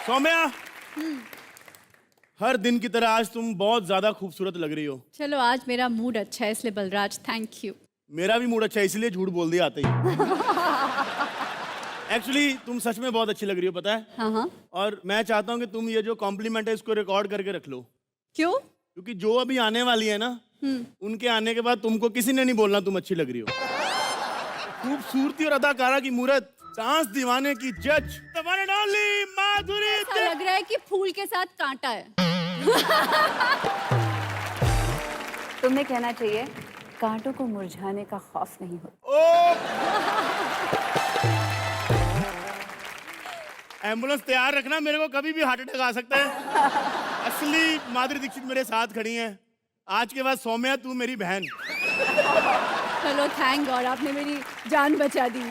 सौम्या, हर दिन की तरह आज तुम बहुत ज्यादा खूबसूरत लग रही हो। चलो आज मेरा मूड अच्छा है इसलिए बलराज थैंक यू। मेरा भी मूड अच्छा है इसलिए झूठ बोल दिया आते ही। एक्चुअली तुम सच में बहुत अच्छी लग रही हो, पता है? हाँ हाँ। और मैं चाहता हूँ कि तुम ये जो कॉम्प्लीमेंट है इसको रिकॉर्ड करके रख लो। क्यों? क्योंकि जो अभी आने वाली है ना, उनके आने के बाद तुमको किसी ने नहीं बोलना तुम अच्छी लग रही हो। खूबसूरती और अदाकारा की मूरत, डांस दीवाने की जज, the one and only माधुरी ऐसा दीक्षित। लग रहा है कि फूल के साथ कांटा है। तुम्हें कहना चाहिए कांटों को मुरझाने का खौफ नहीं होता। ओ एम्बुलेंस तैयार रखना, मेरे को कभी भी हार्ट अटैक आ सकता है। असली माधुरी दीक्षित मेरे साथ खड़ी हैं। आज के बाद सौम्या तू मेरी बहन। चलो थैंक गॉड आपने मेरी जान बचा दी।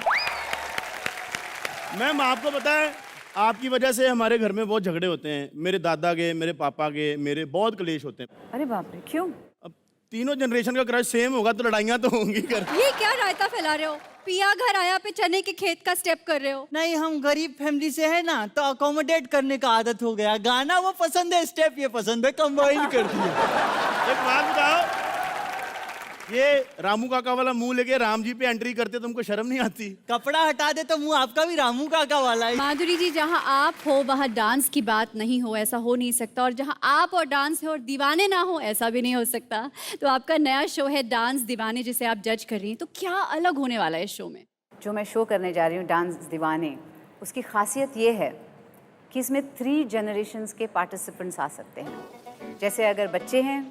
मैम आपको पता है आपकी वजह से हमारे घर में बहुत झगड़े होते हैं। मेरे दादा के, मेरे पापा के, मेरे बहुत कलेश होते हैं। अरे बाप रे, क्यों? अब तीनों जनरेशन का क्रश सेम होगा तो लड़ाइयाँ तो होंगी कर। ये क्या रायता फैला रहे हो? पिया घर आया पे चने के खेत का स्टेप कर रहे हो। नहीं, हम गरीब फैमिली से है ना, तो अकोमोडेट करने का आदत हो गया। गाना वो पसंद है, स्टेप ये पसंद है, कंबाइन कर दिए। एक बात बताओ, ये रामू काका वाला मुंह लेके राम जी पे एंट्री करते तुमको शर्म नहीं आती? कपड़ा हटा दे तो मुंह आपका भी रामू काका वाला है। माधुरी जी जहाँ आप हो वहाँ डांस की बात नहीं हो, ऐसा हो नहीं सकता। और जहाँ आप और डांस है और दीवाने ना हो, ऐसा भी नहीं हो सकता। तो आपका नया शो है डांस दीवाने जिसे आप जज कर रही हैं, तो क्या अलग होने वाला है इस शो में? जो मैं शो करने जा रही हूँ डांस दीवाने, उसकी खासियत ये है कि इसमें 3 जनरेशन्स के पार्टिसिपेंट्स आ सकते हैं। जैसे अगर बच्चे हैं,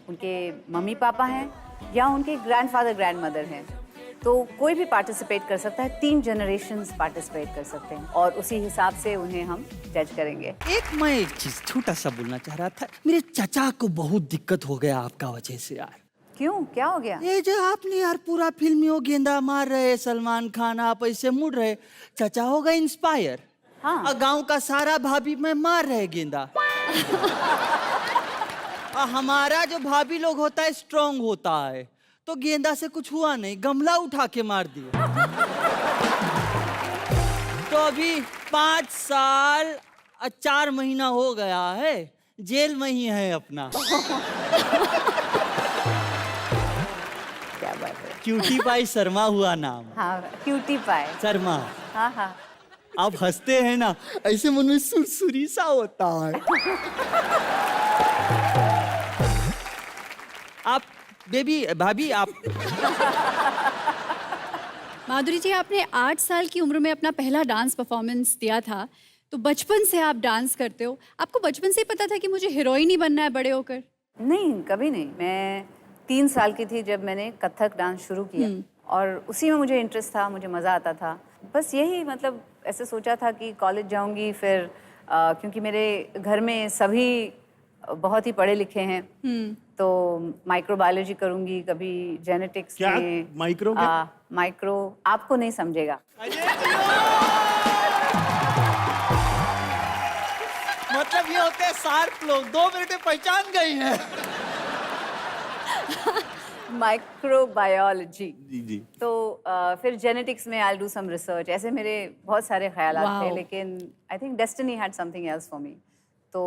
उनके मम्मी पापा हैं या उनके ग्रैंडफादर ग्रैंडमदर हैं, तो कोई भी पार्टिसिपेट कर सकता है। 3 जनरेशन्स पार्टिसिपेट कर सकते हैं और उसी हिसाब से उन्हें हम जज करेंगे। मैं एक चीज छोटा सा बोलना चाह रहा था। मेरे चाचा को बहुत दिक्कत हो गया आपका वजह से यार। क्यों, क्या हो गया? ये जो आपने यार पूरा फिल्म में वो गेंदा मार रहे सलमान खान, आप ऐसे मुड़ रहे, चाचा हो गए इंस्पायर। हाँ। और गांव का सारा भाभी में मार रहे गेंदा। और हमारा जो भाभी लोग होता है स्ट्रांग होता है, तो गेंदा से कुछ हुआ नहीं, गमला उठा के मार दिए। तो अभी 5 साल और 4 महीना हो गया है, जेल में ही है अपना। क्या बात है। क्यूटी पाई शर्मा हुआ नाम। हाँ, क्यूटी पाए। शर्मा। हाँ हाँ। आप हंसते हैं ना, ऐसे मन में सुरसुरी सा होता है। आप बेबी भाभी आप माधुरी जी आपने 8 साल की उम्र में अपना पहला डांस परफॉर्मेंस दिया था, तो बचपन से आप डांस करते हो। आपको बचपन से ही पता था कि मुझे हीरोइन ही बनना है बड़े होकर? नहीं, कभी नहीं। मैं 3 साल की थी जब मैंने कथक डांस शुरू किया और उसी में मुझे इंटरेस्ट था, मुझे मज़ा आता था। बस यही, मतलब ऐसे सोचा था कि कॉलेज जाऊंगी फिर क्योंकि मेरे घर में सभी बहुत ही पढ़े लिखे हैं, तो माइक्रोबायोलॉजी करूंगी, कभी जेनेटिक्स क्या? में। माइक्रो क्या? माइक्रो आपको नहीं समझेगा। मतलब ये होते हैं शार्प लोग, 2 मिनट में पहचान गई हैं। माइक्रोबायोलॉजी। जी जी। तो फिर जेनेटिक्स में आई डू सम रिसर्च। ऐसे मेरे बहुत सारे ख्यालात थे, Wow. लेकिन I think destiny had something else for me. तो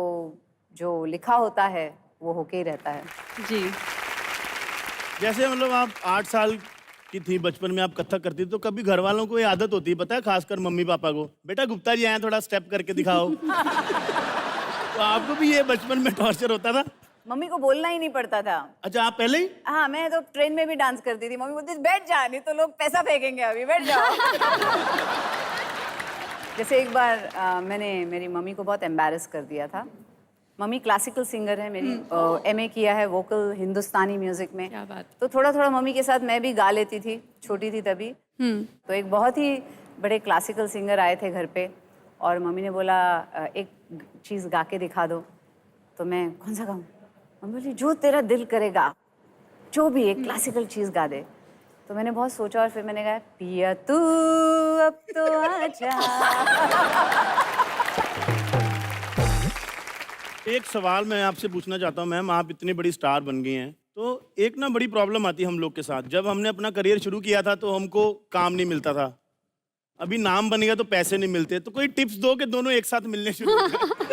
जो लिखा होता है वो होके ही रहता है। जी। जैसे मतलब आप 8 साल की थी, बचपन में आप कथक करती थी, तो कभी घर वालों को ये आदत होती है, पता है, खासकर मम्मी पापा को, बेटा गुप्ता जी आए थोड़ा स्टेप करके दिखाओ। तो आपको भी ये बचपन में टॉर्चर होता था? मम्मी को बोलना ही नहीं पड़ता था। अच्छा, आप पहले ही? हाँ, मैं तो ट्रेन में भी डांस करती थी। मम्मी बोलती थी बैठ जा, नहीं तो लोग पैसा फेंकेंगे, अभी बैठ जाओ। जैसे एक बार मैंने मेरी मम्मी को बहुत एम्बैरस कर दिया था। मम्मी क्लासिकल सिंगर है मेरी, एमए किया है वोकल हिंदुस्तानी म्यूजिक में। क्या बात। तो थोड़ा थोड़ा मम्मी के साथ मैं भी गा लेती थी, छोटी थी तभी। तो एक बहुत ही बड़े क्लासिकल सिंगर आए थे घर पे और मम्मी ने बोला एक चीज़ गा के दिखा दो। तो मैं कौन सा गाऊँ? मम्मी बोली जो तेरा दिल करेगा, जो भी एक क्लासिकल चीज़ गा दे। तो मैंने बहुत सोचा और फिर मैंने कहा पिया तू अब तो आजा। एक सवाल मैं आपसे पूछना चाहता हूँ मैम, आप इतनी बड़ी स्टार बन गई हैं, तो एक ना बड़ी प्रॉब्लम आती है हम लोग के साथ। जब हमने अपना करियर शुरू किया था तो हमको काम नहीं मिलता था, अभी नाम बन गया तो पैसे नहीं मिलते, तो कोई टिप्स दो कि दोनों एक साथ मिलने शुरू हो जाए।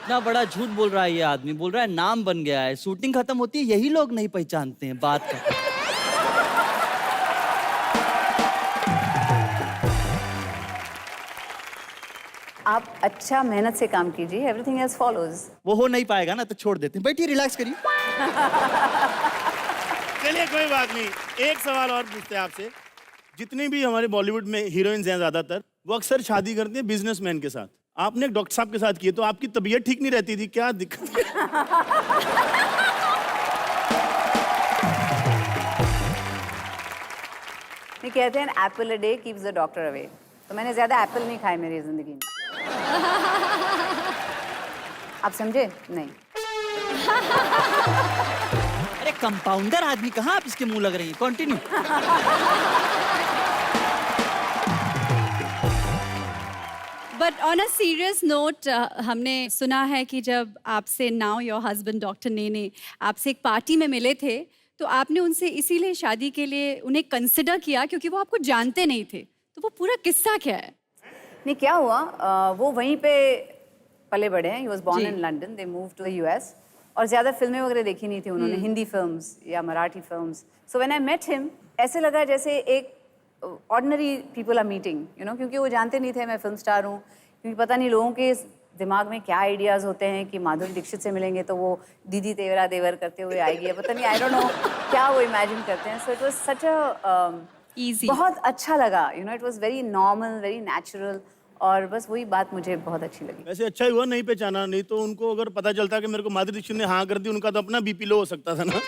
इतना बड़ा झूठ बोल रहा है ये आदमी। बोल रहा है नाम बन गया है, शूटिंग खत्म होती है यही लोग नहीं पहचानते हैं। बात कर आप अच्छा मेहनत से काम कीजिए, एवरीथिंग एल्स फॉलोज। वो हो नहीं पाएगा ना तो छोड़ देते हैं। बैठिए, रिलैक्स करिए। चलिए कोई बात नहीं, एक सवाल और पूछते हैं आपसे। जितनी भी हमारे बॉलीवुड में हीरोइंस हैं ज्यादातर, वो अक्सर शादी करती हैं बिजनेसमैन के साथ। आपने एक डॉक्टर साहब के साथ की है, तो आपकी तबीयत ठीक नहीं रहती थी, क्या दिक्कत है? ये कहते हैं Apple a day keeps the doctor away. तो मैंने ज्यादा एप्पल नहीं खाए मेरी जिंदगी में। आप समझे? नहीं। अरे कंपाउंडर आदमी कहाँ आप इसके मुंह लग रही है। Continue. But on a serious note, हमने सुना है कि जब आपसे नाउ योर हस्बैंड डॉक्टर नेने आपसे एक पार्टी में मिले थे, तो आपने उनसे इसीलिए शादी के लिए उन्हें कंसिडर किया क्योंकि वो आपको जानते नहीं थे। तो वो पूरा किस्सा क्या है? नहीं, क्या हुआ, वो वहीं पे पले बड़े हैं। ही वॉज बॉर्न जी। In London, they move to the US. और ज़्यादा फिल्में वगैरह देखी नहीं थी उन्होंने, हिंदी फिल्म्स या Marathi films. So when I met him, ऐसे लगा जैसे एक ordinary people are meeting, you know, क्योंकि वो जानते नहीं थे मैं फिल्म स्टार हूँ। क्योंकि पता नहीं लोगों के दिमाग में क्या आइडियाज़ होते हैं कि माधुरी दीक्षित से मिलेंगे तो वो दीदी तेवरा देवर करते हुए आएगी, या पता नहीं, आई डोंट नो क्या वो इमेजिन करते हैं। So it was such a Easy. बहुत अच्छा लगा, you know, it was very normal, very natural. और बस वही बात मुझे बहुत अच्छी लगी। वैसे अच्छा ही हुआ नहीं पहचाना, नहीं तो उनको अगर पता चलता कि मेरे को माधुरी दीक्षित ने हाँ कर दी, उनका तो अपना बीपी लो हो सकता था ना।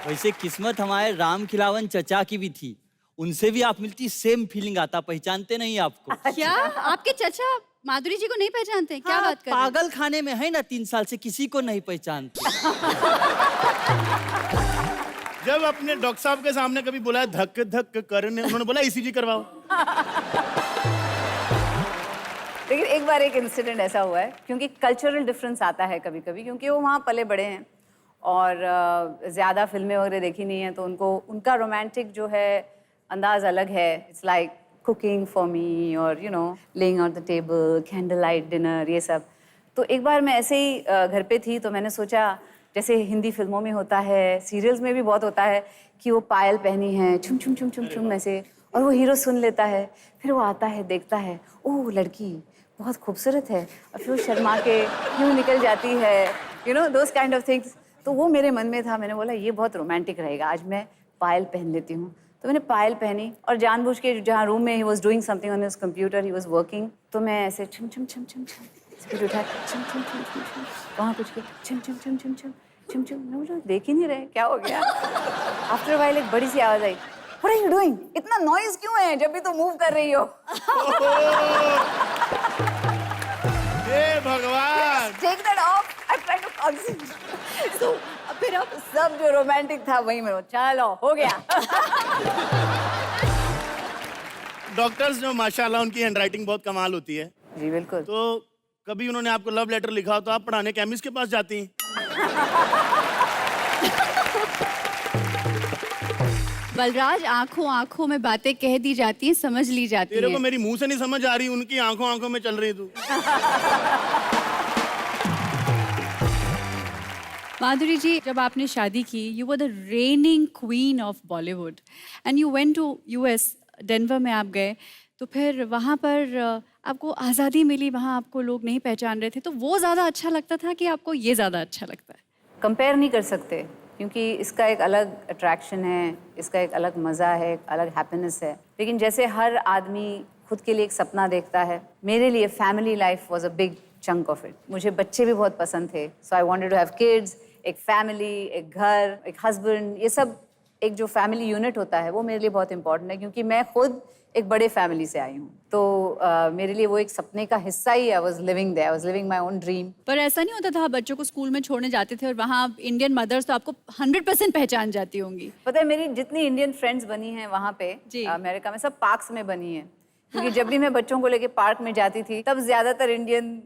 वैसे किस्मत हमारे राम खिलावन चचा की भी थी। उनसे भी आप मिलती, सेम फीलिंग आता। पहचानते नहीं आपको। क्या आपके चचा माधुरी जी को नहीं पहचानते? क्या हाँ, बात कर रहे हैं? पागल खाने में है ना 3 साल से, किसी को नहीं पहचानते। जब अपने डॉक्टर साहब के सामने कभी बोला धक धक करने, उन्होंने बोला ईसीजी करवाओ। लेकिन एक बार एक इंसिडेंट ऐसा हुआ है, क्योंकि कल्चरल डिफरेंस आता है कभी कभी, क्योंकि वो वहाँ पले बड़े हैं और ज़्यादा फिल्में वगैरह देखी नहीं है, तो उनको उनका रोमांटिक जो है अंदाज अलग है। It's like cooking for me और you know laying on the table, candle light dinner, ये सब। तो एक बार मैं ऐसे ही घर पे थी, तो मैंने सोचा जैसे हिंदी फिल्मों में होता है, सीरियल्स में भी बहुत होता है कि वो पायल पहनी है छुम छुम छुम छुम छुम ऐसे, और वो हीरो सुन लेता है, फिर वो आता है, देखता है, ओह लड़की बहुत खूबसूरत है, और फिर वो शर्मा के यूँ निकल जाती है, you know those kind of things. तो वो मेरे मन में था, मैंने बोला ये बहुत रोमांटिक रहेगा, आज मैं पायल पहन लेती हूँ। तो मैंने पायल पहनी और जानबूझ के जहाँ रूम में he was doing something on his computer, he was working, तो मैं ऐसे छम छम छम छम छम फिर उठा छम छम छम छम छम, वहाँ कुछ के छम छम छम छम छम छम छम, मैं बोला देख ही नहीं रहे क्या हो गया। आफ्टर वाइल एक बड़ी सी आवाज आई, व्हाट आर यू डूइंग, इतना नॉइज क्यों है जब भी तुम मूव कर रही हो। हे भगवान। Take that off, I try to concentrate. तो फिर अब सब जो रोमांटिक था वही में, चलो हो गया। डॉक्टर्स जो माशाल्लाह उनकी हैंडराइटिंग बहुत कमाल होती है। जी बिल्कुल। तो कभी उन्होंने आपको लव लेटर लिखा हो तो आप पढ़ाने केमिस्ट के पास जाती हैं? बलराज, आंखों आंखों में बातें कह दी जाती हैं, समझ ली जाती तेरे को हैं। मेरी मुंह से नहीं समझ आ रही, उनकी आंखों आंखों में चल रही तू। माधुरी जी, जब आपने शादी की, you were the reigning queen of Bollywood and you went to US, Denver में आप गए, तो फिर वहाँ पर आपको आज़ादी मिली, वहाँ आपको लोग नहीं पहचान रहे थे, तो वो ज़्यादा अच्छा लगता था कि आपको ये ज़्यादा अच्छा लगता है? कंपेयर नहीं कर सकते, क्योंकि इसका एक अलग अट्रैक्शन है, इसका एक अलग मज़ा है, एक अलग हैप्पीनेस है। लेकिन जैसे हर आदमी खुद के लिए एक सपना देखता है, मेरे लिए family life was a big chunk of it. मुझे बच्चे भी बहुत पसंद थे, so I wanted to have kids, एक फैमिली, एक घर, एक हस्बैंड, ये सब एक जो फैमिली यूनिट होता है वो मेरे लिए बहुत इंपॉर्टेंट है, क्योंकि मैं खुद एक बड़े फैमिली से आई हूँ। तो मेरे लिए वो एक सपने का हिस्सा ही है। I was living there, I was living my own dream. पर ऐसा नहीं होता था, आप बच्चों को स्कूल में छोड़ने जाते थे और वहाँ इंडियन मदर्स तो आपको 100% पहचान जाती होंगी? पता है मेरी जितनी इंडियन फ्रेंड्स बनी हैं वहाँ पे अमेरिका में, सब पार्क्स में बनी हैं। क्योंकि जब भी मैं बच्चों को लेके पार्क में जाती थी, तब ज्यादातर इंडियन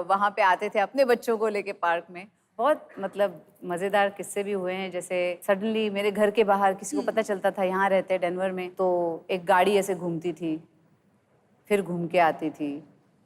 वहाँ पे आते थे अपने बच्चों को लेके पार्क में। बहुत मतलब मजेदार किस्से भी हुए हैं, जैसे सडनली मेरे घर के बाहर किसी को पता चलता था यहाँ रहते हैं डेनवर में, तो एक गाड़ी ऐसे घूमती थी, फिर घूम के आती थी,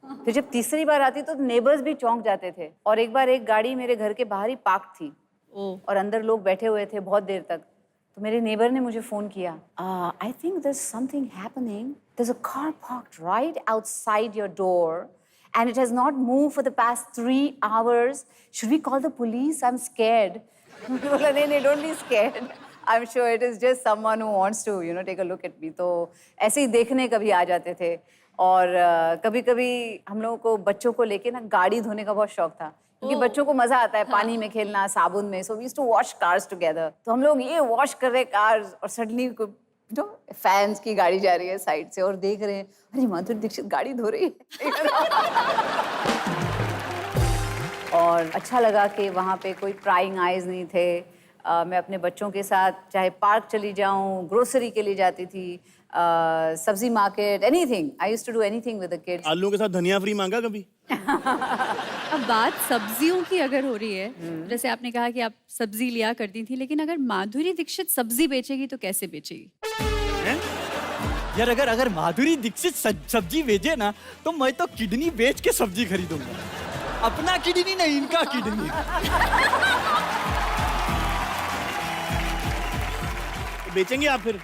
फिर जब तीसरी बार आती तो नेबर्स भी चौंक जाते थे। और एक बार एक गाड़ी मेरे घर के बाहर ही पार्क थी ओ और अंदर लोग बैठे हुए थे बहुत देर तक। तो मेरे नेबर ने मुझे फोन किया, I think there is something happening, there is a car parked right outside your door and it has not moved for the past 3 hours. Should we call the police? I'm scared. बोला नहीं, don't be scared. I'm sure it is just someone who wants to, take a look at me. तो ऐसे ही देखने कभी आ जाते थे। और कभी-कभी हम लोगों को बच्चों को लेके ना गाड़ी धोने का बहुत शौक था, क्योंकि बच्चों को मजा आता है पानी में खेलना, साबुन में। So we used to wash cars together. तो हम लोग ये वॉश कर रहे कार्स और सडनली फैंस की गाड़ी जा रही है साइड से और देख रहे हैं, अरे माधुरी दीक्षित गाड़ी धो रही है। और अच्छा लगा कि वहाँ पे कोई प्राइंग आइज नहीं थे। मैं अपने बच्चों के साथ चाहे पार्क चली जाऊँ, ग्रोसरी के लिए जाती थी, सब्जी market, anything. I used to do anything with the kids. आलू के साथ धनिया फ्री मांगा कभी? अब बात सब्जियों की अगर हो रही है, जैसे आपने कहा कि आप सब्जी लिया करती थी, लेकिन अगर माधुरी दीक्षित सब्जी बेचेगी तो कैसे बेचेगी? यार अगर माधुरी दीक्षित सब्जी बेचे ना, तो मैं तो किडनी बेच के सब्जी खरीदूंगा। अपना किडनी नहीं, इनका किडनी। बेचेंगे आप फिर?